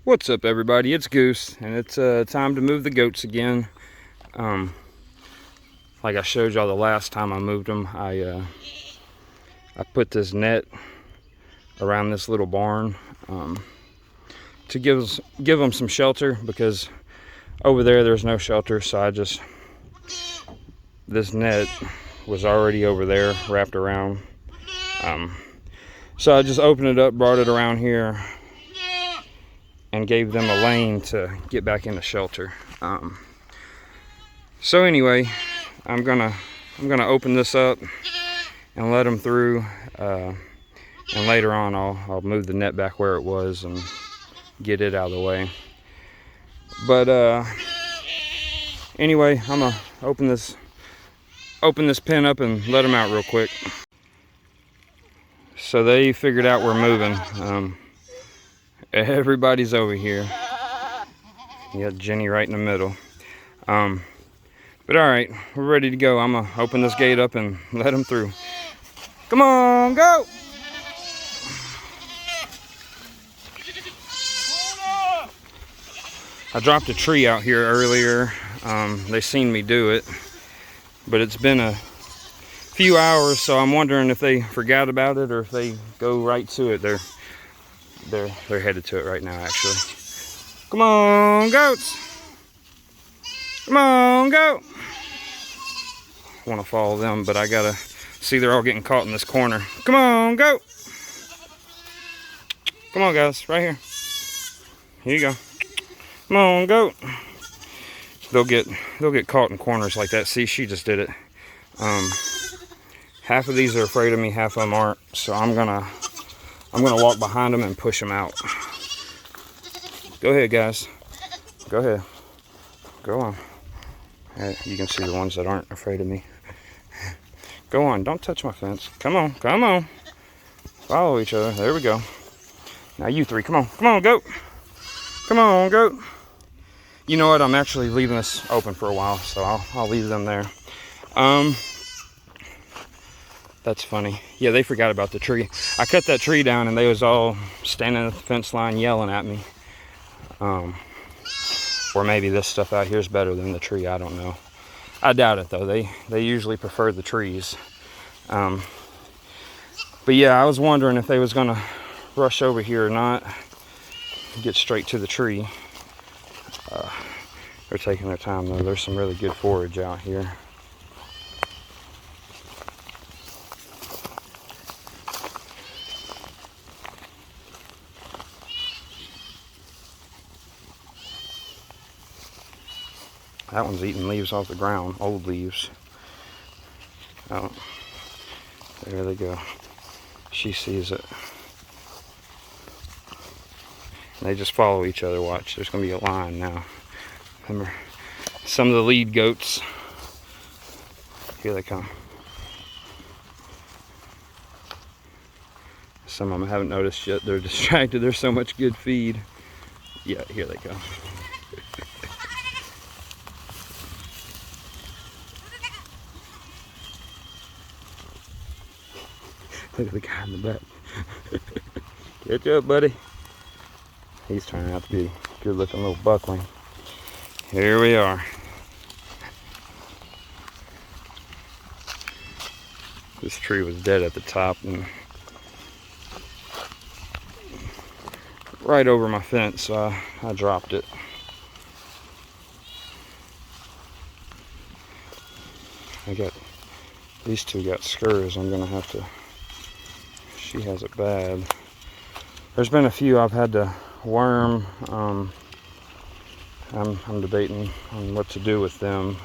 What's up, everybody? It's Goose, and it's time to move the goats again. Like I showed y'all the last time I moved them, I put this net around this little barn to give them some shelter, because over there's no shelter. So this net was already over there wrapped around. So I just opened it up, brought it around here, and gave them a lane to get back into shelter. So anyway, I'm gonna open this up and let them through, and later on I'll move the net back where it was and get it out of the way. But anyway, I'm gonna open this pen up and let them out real quick. So they figured out we're moving. Everybody's over here. You got Jenny right in the middle. But all right, we're ready to go. I'm gonna open this gate up and let them through. Come on, go! I dropped a tree out here earlier. They seen me do it, but it's been a few hours, so I'm wondering if they forgot about it or if they go right to it. They're headed to it right now, actually. Come on, goats! Come on, go! I want to follow them, but I gotta see they're all getting caught in this corner. Come on, go! Come on, guys, right here. Here you go. Come on, go! They'll get caught in corners like that. See, she just did it. Half of these are afraid of me, half of them aren't. So I'm gonna walk behind them and push them out. Go ahead, guys. Go ahead. Go on. You can see the ones that aren't afraid of me. Go on, don't touch my fence. Come on, come on. Follow each other. There we go. Now you three, come on. Come on, goat. Come on, goat. You know what? I'm actually leaving this open for a while, so I'll leave them there. That's funny. Yeah, they forgot about the tree. I cut that tree down and they was all standing at the fence line yelling at me. Or maybe this stuff out here is better than the tree. I don't know. I doubt it, though. They usually prefer the trees. But yeah, I was wondering if they was gonna rush over here or not. Get straight to the tree. They're taking their time, though. There's some really good forage out here. That one's eating leaves off the ground, old leaves. Oh, there they go. She sees it. And they just follow each other. Watch, there's gonna be a line now. Remember, some of the lead goats. Here they come. Some of them I haven't noticed yet. They're distracted. There's so much good feed. Yeah, here they go. Look at the guy in the back. Catch up, buddy. He's turning out to be a good looking little buckling. Here we are. This tree was dead at the top and right over my fence, so I dropped it. These two got scurs. I'm gonna have to. She has it bad. There's been a few I've had to worm. I'm debating on what to do with them.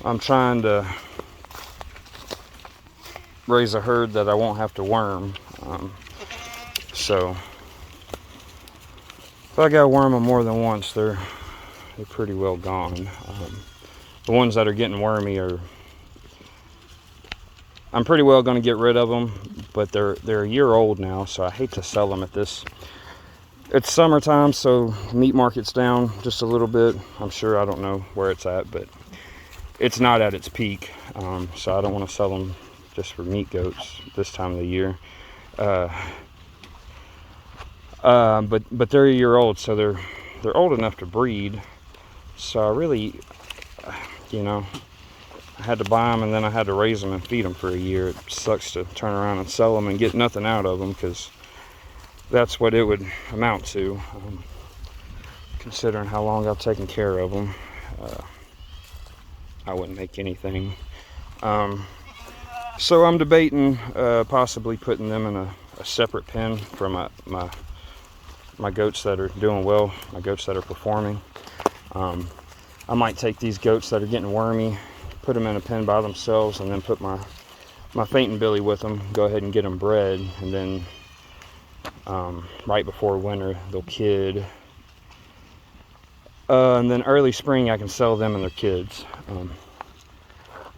I'm trying to raise a herd that I won't have to worm. So if I gotta worm them more than once, they're pretty well gone. The ones that are getting wormy I'm pretty well going to get rid of them, but they're a year old now, so I hate to sell them at this. It's summertime, so meat market's down just a little bit. I'm sure, I don't know where it's at, but it's not at its peak, so I don't want to sell them just for meat goats this time of the year. But they're a year old, so they're old enough to breed. So I really, you know, I had to buy them, and then I had to raise them and feed them for a year. It sucks to turn around and sell them and get nothing out of them, because that's what it would amount to, considering how long I've taken care of them. I wouldn't make anything. So I'm debating possibly putting them in a separate pen from my goats that are doing well, my goats that are performing. I might take these goats that are getting wormy, put them in a pen by themselves, and then put my fainting Billy with them, go ahead and get them bred, and then right before winter they'll kid. And then early spring I can sell them and their kids.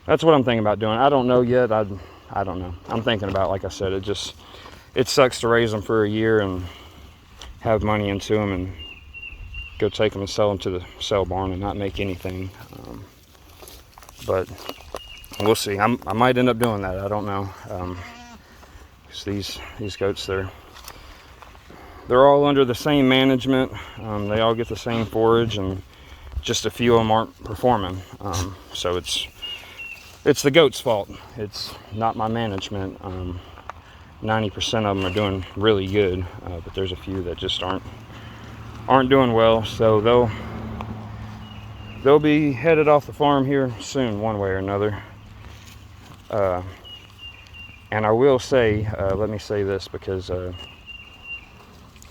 That's what I'm thinking about doing. I don't know yet. I don't know. I'm thinking about, like I said, it sucks to raise them for a year and have money into them and go take them and sell them to the sale barn and not make anything. But we'll see. I might end up doing that. I don't know. 'Cause these goats, they're all under the same management. They all get the same forage, and just a few of them aren't performing. So it's the goat's fault. It's not my management. 90% of them are doing really good, but there's a few that just aren't doing well. So they'll be headed off the farm here soon, one way or another. And I will say, let me say this, because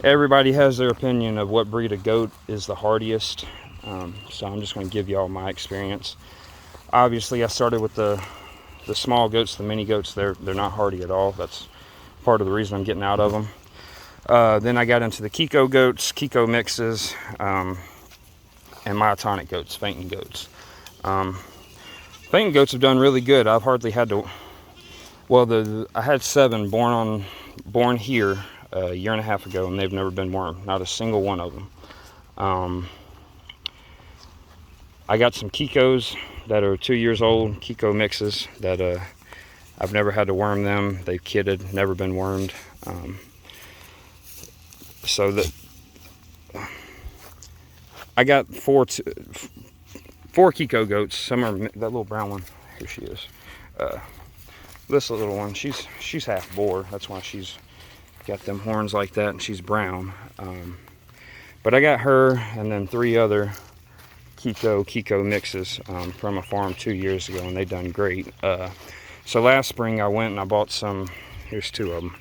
everybody has their opinion of what breed of goat is the hardiest. So I'm just going to give y'all my experience. Obviously, I started with the small goats, the mini goats. They're not hardy at all. That's part of the reason I'm getting out of them. Then I got into the Kiko goats, Kiko mixes, and myotonic goats, fainting goats. Fainting goats have done really good. I've hardly had to. Well, I had 7 born here a year and a half ago, and they've never been wormed. Not a single one of them. I got some Kikos that are 2 years old, Kiko mixes, that I've never had to worm them. They've kidded, never been wormed. So that I got 4 Kiko goats. Some are that little brown one. Here she is. This little one, she's half boar. That's why she's got them horns like that, and she's brown. But I got her and then 3 other Kiko mixes from a farm 2 years ago, and they done great. So last spring I went and I bought some. Here's 2 of them.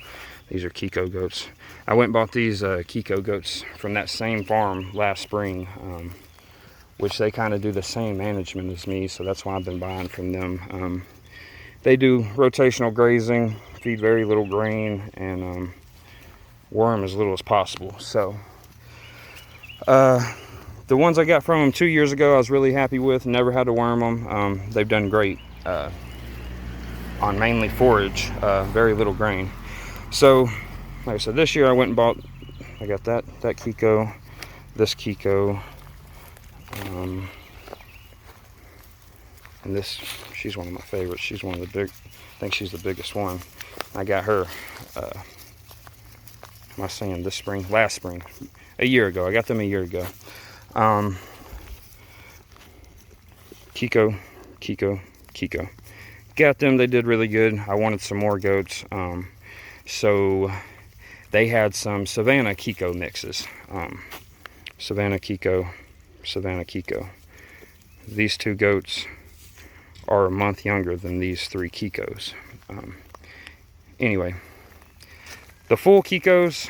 These are Kiko goats. I went and bought these Kiko goats from that same farm last spring, which they kind of do the same management as me, so that's why I've been buying from them. They do rotational grazing, feed very little grain, and worm as little as possible. So the ones I got from them 2 years ago I was really happy with. Never had to worm them. They've done great on mainly forage, very little grain. So like I said, this year I went and bought, I got that Kiko, this Kiko, and this, she's one of my favorites. She's one of the big, I think she's the biggest one. I got her, am I saying this spring? Last spring, a year ago. I got them a year ago. Kiko. Got them, they did really good. I wanted some more goats. So they had some Savannah Kiko mixes. Savannah Kiko. These 2 goats are a month younger than these 3 Kikos. Anyway, the full Kikos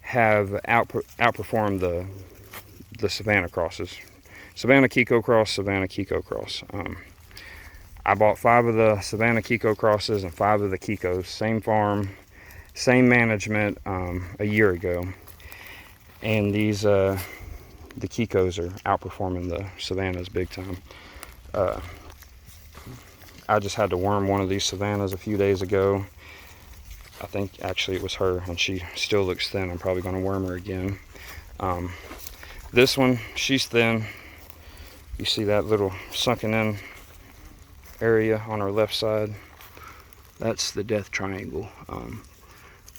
have outperformed the Savannah crosses. Savannah Kiko cross. I bought 5 of the Savannah Kiko crosses and 5 of the Kikos. Same farm, same management, a year ago. And these, the Kikos are outperforming the Savannahs big time. I just had to worm one of these Savannahs a few days ago. I think actually it was her, and she still looks thin. I'm probably going to worm her again. This one, she's thin. You see that little sunken in area on her left side? That's the death triangle.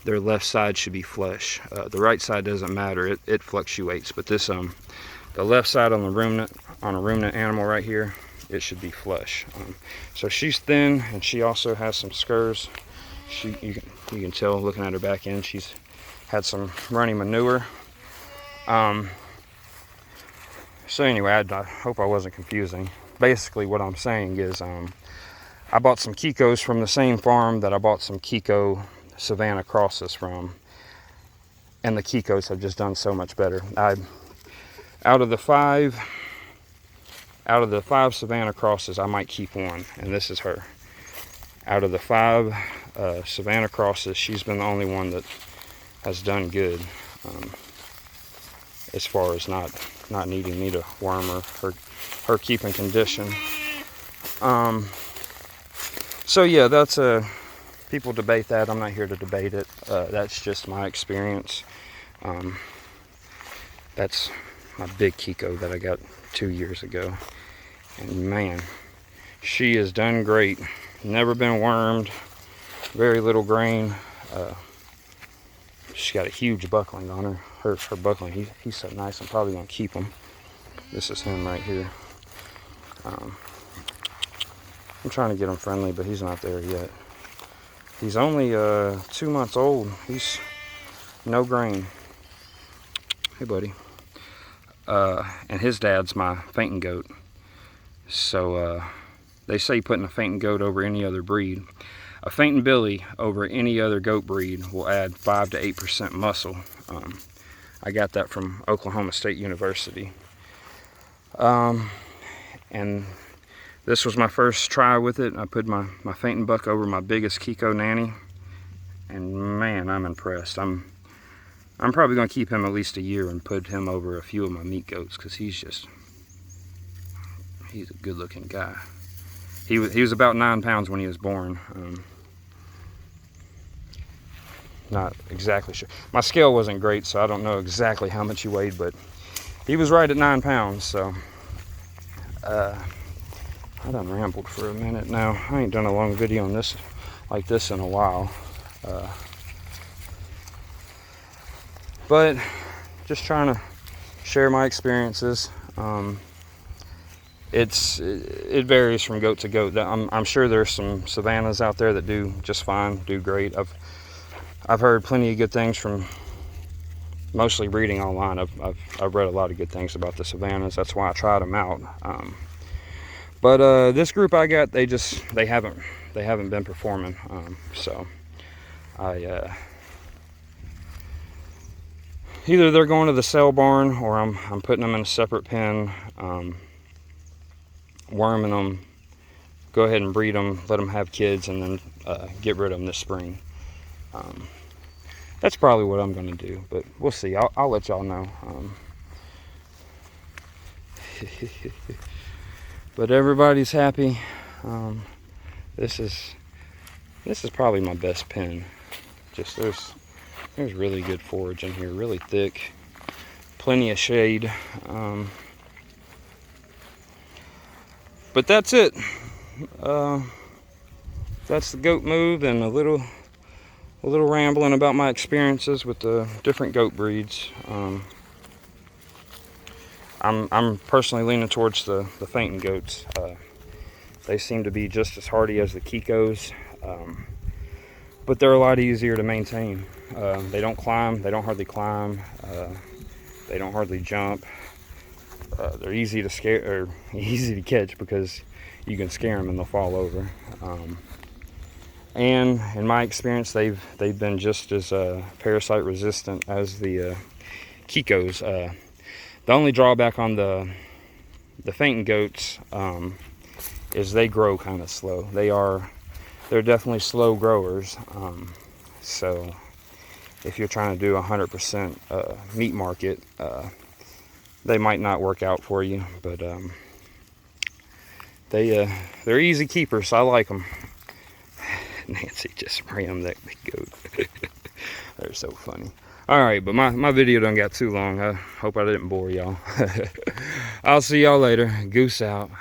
their left side should be flesh. The right side doesn't matter, it fluctuates, but this the left side on a ruminant animal right here, it should be flesh. So she's thin, and she also has some scurs. You can tell looking at her back end, she's had some runny manure. So anyway, I hope I wasn't confusing. Basically what I'm saying is I bought some Kikos from the same farm that I bought some Kiko Savannah crosses from, and the Kikos have just done so much better. Out of the five Savannah crosses, I might keep one, and this is her. Out of the 5 Savannah crosses, she's been the only one that has done good, as far as not needing me to worm her keep in condition. So yeah, that's people debate that. I'm not here to debate it. That's just my experience. That's my big Kiko that I got 2 years ago, and man, she has done great. Never been wormed, very little grain. She's got a huge buckling on her. Her buckling, he's so nice. I'm probably gonna keep him. This is him right here. I'm trying to get him friendly, but he's not there yet. He's only 2 months old. He's no grain. Hey, buddy. And his dad's my fainting goat. So they say putting a fainting goat over any other breed. A fainting billy over any other goat breed will add 5 to 8% muscle. I got that from Oklahoma State University. And this was my first try with it. I put my fainting buck over my biggest Kiko nanny, and man, I'm impressed. I'm probably gonna keep him at least a year and put him over a few of my meat goats, because he's a good looking guy. He was about 9 pounds when he was born. Not exactly sure. My scale wasn't great, so I don't know exactly how much he weighed, but he was right at 9 pounds. So I done rambled for a minute now. I ain't done a long video on this like this in a while. But just trying to share my experiences. It varies from goat to goat. I'm sure there's some Savannahs out there that do just fine, do great. I've heard plenty of good things from mostly reading online. I've read a lot of good things about the Savannahs. That's why I tried them out. But this group I got, they haven't been performing. So either they're going to the sale barn, or I'm putting them in a separate pen, worming them, go ahead and breed them, let them have kids, and then get rid of them this spring. That's probably what I'm going to do, but we'll see. I'll let y'all know. But everybody's happy. This is probably my best pen. Just there's really good forage in here, really thick, plenty of shade. But that's it. That's the goat move, and a little rambling about my experiences with the different goat breeds. I'm personally leaning towards the fainting goats. They seem to be just as hardy as the Kikos, but they're a lot easier to maintain. They don't climb. They don't hardly climb. They don't hardly jump. They're easy to scare, or easy to catch, because you can scare them and they'll fall over. And in my experience, they've been just as parasite resistant as the Kikos. The only drawback on the fainting goats is they grow kind of slow. They're definitely slow growers. So if you're trying to do 100% meat market, they might not work out for you. But they're easy keepers. I like them. Nancy just rammed that big goat. They're so funny. Alright, but my video done got too long. I hope I didn't bore y'all. I'll see y'all later. Goose out.